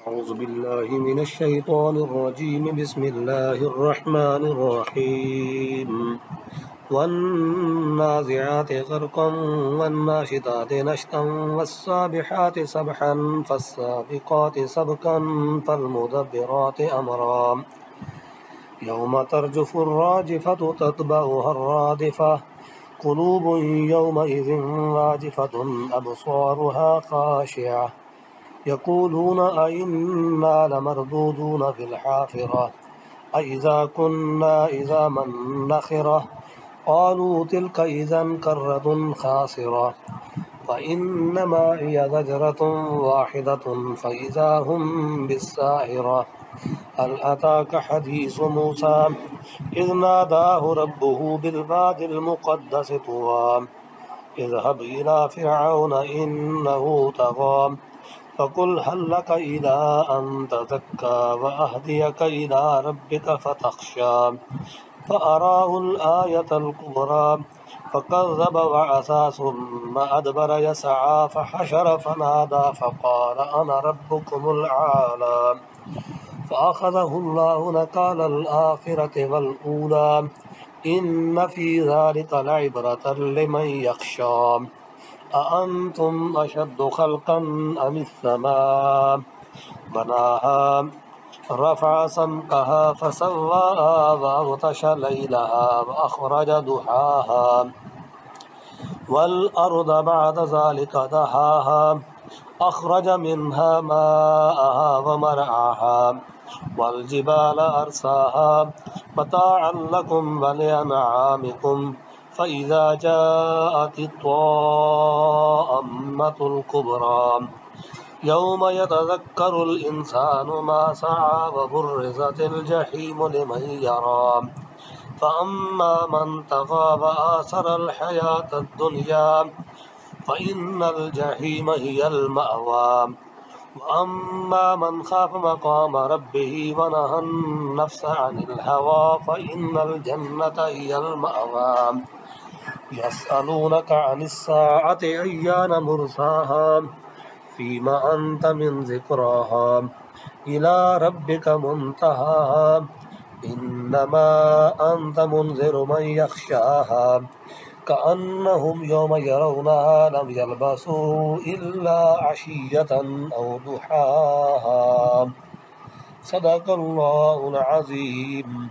أعوذ بالله من الشيطان الرجيم. بسم الله الرحمن الرحيم. والنازعات غرقا والناشطات نشطا والسابحات سبحا فالسابقات سبقا فالمدبرات أمرا يوم ترجف الراجفة تتبعها الرادفة قلوب يومئذ واجفة أبصارها خاشعة يقولون أئنا لمردودون في الحافرة أئذا كنا عظاما نخرة قالوا تلك إذا كرة خاسرة فإنما هي زجرة واحدة فإذا هم بالساهرة هل أتاك حديث موسى إذ ناداه ربه بالواد المقدس طوى اذهب إلى فرعون إنه طغى فقل هل لك إلى أن تزكى وأهديك إلى ربك فتخشى فأراه الآية الكبرى فكذب وعصى ثم أدبر يسعى فحشر فنادى فقال أنا ربكم الأعلى فأخذه الله نكال الآخرة والأولى إن في ذلك لعبرة لمن يخشى أأنتم أشد خلقا أم السماء بناها رفع سمكها فسواها وأغطش ليلها وأخرج ضحاها والأرض بعد ذلك دحاها أخرج منها ماءها ومرعاها والجبال أرساها متاعا لكم ولأنعامكم فإذا جاءت الطامة الكبرى يوم يتذكر الإنسان ما سعى وبرزت الجحيم لمن يرى فأما من طغى وآثر الحياة الدنيا فإن الجحيم هي المأوى وأما من خاف مقام ربه ونهى النفس عن الهوى فإن الجنة هي المأوى يسألونك عن الساعة أيان مرساها فيما أنت من ذكراها إلى ربك منتهاها إنما أنت منذر من يخشاها كأنهم يوم يرونها لم يلبثوا إلا عشية أو ضحاها صدق الله العظيم.